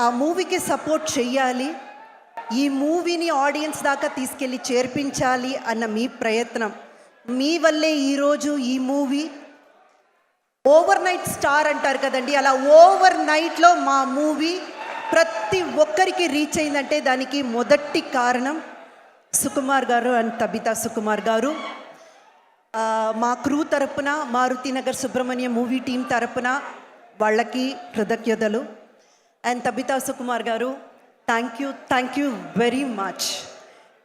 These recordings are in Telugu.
ఆ మూవీకి సపోర్ట్ చెయ్యాలి, ఈ మూవీని ఆడియన్స్ దాకా తీసుకెళ్ళి చేర్పించాలి అన్న మీ ప్రయత్నం, మీ వల్లే ఈరోజు ఈ మూవీ ఓవర్ నైట్ స్టార్ అంటారు కదండి, అలా ఓవర్ నైట్లో మా మూవీ ప్రతి ఒక్కరికి రీచ్ అయిందంటే దానికి మొదటి కారణం సుకుమార్ గారు అండ్ తబితా సుకుమార్ గారు. మా క్రూ తరపున, మారుతినగర్ సుబ్రహ్మణ్యం మూవీ టీం తరపున వాళ్ళకి కృతజ్ఞతలు. అండ్ తబితా సుకుమార్ గారు, థ్యాంక్ యూ వెరీ మచ్.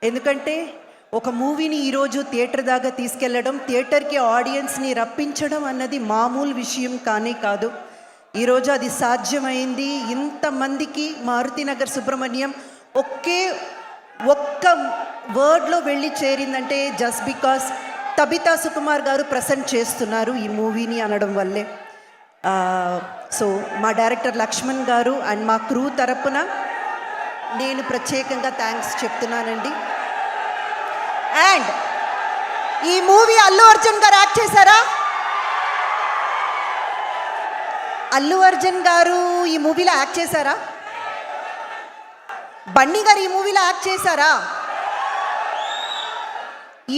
ఎందుకంటే ఒక మూవీని ఈరోజు థియేటర్ దాకా తీసుకెళ్ళడం, థియేటర్కి ఆడియన్స్ని రప్పించడం అన్నది మామూలు విషయం కానే కాదు. ఈరోజు అది సాధ్యమైంది. ఇంతమందికి మారుతినగర్ సుబ్రహ్మణ్యం ఒక్క వర్డ్లో వెళ్ళి చేరిందంటే జస్ట్ బికాస్ తబితా సుకుమార్ గారు ప్రజెంట్ చేస్తున్నారు ఈ మూవీని అనడం వల్లే. సో మా డైరెక్టర్ లక్ష్మణ్ గారు అండ్ మా క్రూ తరపున నేను ప్రత్యేకంగా థ్యాంక్స్ చెప్తున్నానండి. అండ్ ఈ మూవీ అల్లు అర్జున్ గారు యాక్ట్ చేశారా? అల్లు అర్జున్ గారు ఈ మూవీలో యాక్ట్ చేశారా? బన్నీ గారు ఈ మూవీలో యాక్ట్ చేశారా?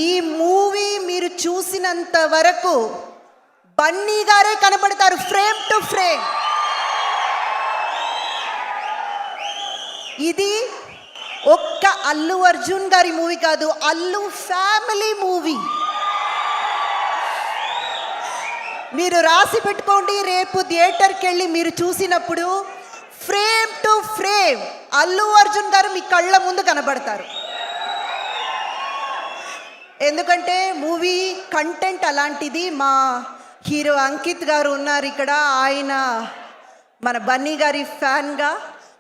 ఈ మూవీ మీరు చూసినంత వరకు బన్నీ గారే కనపడతారు ఫ్రేమ్ టు ఫ్రేమ్. ఇది ఒక్క అల్లు అర్జున్ గారి మూవీ కాదు, అల్లు ఫ్యామిలీ మూవీ. మీరు రాసి పెట్టుకోండి, రేపు థియేటర్కి వెళ్ళి మీరు చూసినప్పుడు frame to frame Allu Arjun గారు మీ కళ్ళ ముందు కనబడతారు. ఎందుకంటే మూవీ కంటెంట్ అలాంటిది. మా హీరో అంకిత్ గారు ఉన్నారు ఇక్కడ, ఆయన మన బన్నీ గారి ఫ్యాన్గా.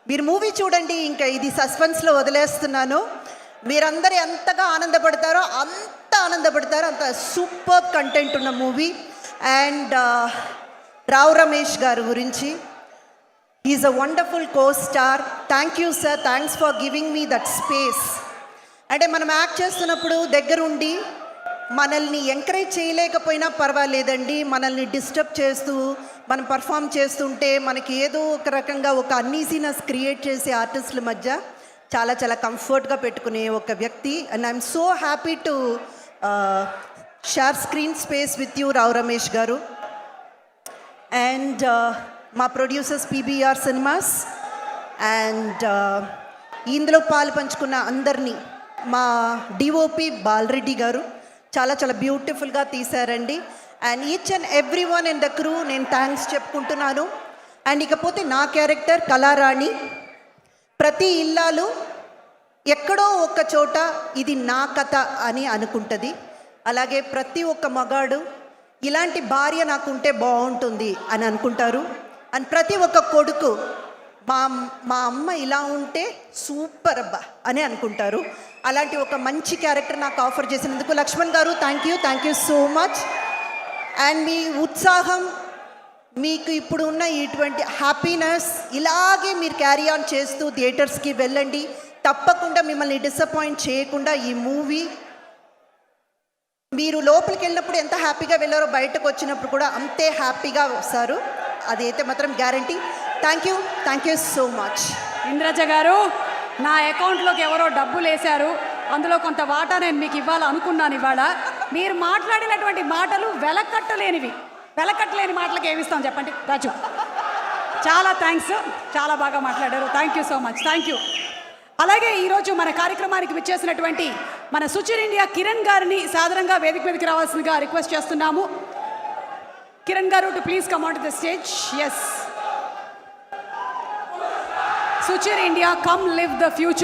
మీరు మూవీ చూడండి, ఇంకా ఇది సస్పెన్స్లో వదిలేస్తున్నాను. మీరందరూ ఎంతగా ఆనందపడతారో అంత ఆనందపడతారో, అంత సూపర్ కంటెంట్ ఉన్న మూవీ. అండ్ రావు రమేష్ గారు గురించి, he's a wonderful co star. Thank you sir, thanks for giving me that space. అంటే మనం యాక్ట్ చేస్తున్నప్పుడు దగ్గరుండి మనల్ని ఎంకరేజ్ చేయలేకపోయినా పర్వాలేదండి, మనల్ని డిస్టర్బ్ చేస్తూ మనం పర్ఫామ్ చేస్తుంటే మనకి ఏదో ఒక రకంగా ఒక అన్ఈజీనెస్ క్రియేట్ చేసే ఆర్టిస్టుల మధ్య చాలా చాలా కంఫర్ట్గా పెట్టుకునే ఒక వ్యక్తి. And I'm so happy to share screen space with you Rao Ramesh garu. And మా ప్రొడ్యూసర్స్ పీబీఆర్ సినిమాస్ అండ్ ఇందులో పాలు పంచుకున్న అందరినీ, మా డిఓపి బాలరెడ్డి గారు చాలా చాలా బ్యూటిఫుల్గా తీశారండి. And each and every one in the crew నేను థ్యాంక్స్ చెప్పుకుంటున్నాను. అండ్ ఇకపోతే నా క్యారెక్టర్ కళారాణి, ప్రతి ఇల్లాలు ఎక్కడో ఒక చోట ఇది నా కథ అని అనుకుంటుంది. అలాగే ప్రతి ఒక్క మగాడు ఇలాంటి భార్య నాకుంటే బాగుంటుంది అని అనుకుంటారు. అండ్ ప్రతి ఒక్క కొడుకు మా అమ్మ ఇలా ఉంటే సూపర్ అబ్బా అని అనుకుంటారు. అలాంటి ఒక మంచి క్యారెక్టర్ నాకు ఆఫర్ చేసినందుకు Lakshman garu thank you so much. And మీ ఉత్సాహం, మీకు ఇప్పుడు ఉన్న ఇటువంటి హ్యాపీనెస్ ఇలాగే మీరు క్యారీ ఆన్ చేస్తూ థియేటర్స్కి వెళ్ళండి. తప్పకుండా మిమ్మల్ని డిసప్పాయింట్ చేయకుండా ఈ మూవీ మీరు లోపలికి వెళ్ళినప్పుడు ఎంత హ్యాపీగా వెళ్ళారో బయటకు వచ్చినప్పుడు కూడా అంతే హ్యాపీగా వస్తారు, అదైతే మాత్రం guarantee. Thank you so much. Indraja గారు, నా అకౌంట్లోకి ఎవరో డబ్బులు వేశారు, అందులో కొంత వాటా నేను మీకు ఇవ్వాలనుకున్నాను. ఇవాళ మీరు మాట్లాడినటువంటి మాటలు వెలకట్టలేని మాటలకు ఏమిస్తాం చెప్పండి రాజు. చాలా థ్యాంక్స్, చాలా బాగా మాట్లాడారు. Thank you so much. Thank you. అలాగే ఈరోజు మన కార్యక్రమానికి విచ్చేసినటువంటి మన సుచిర్ ఇండియా కిరణ్ గారిని సాధారణంగా వేదిక మీదకి రావాల్సిందిగా రిక్వెస్ట్ చేస్తున్నాము. కిరణ్ గారు to please come on to the stage. Yes, Suchir India, come live the future.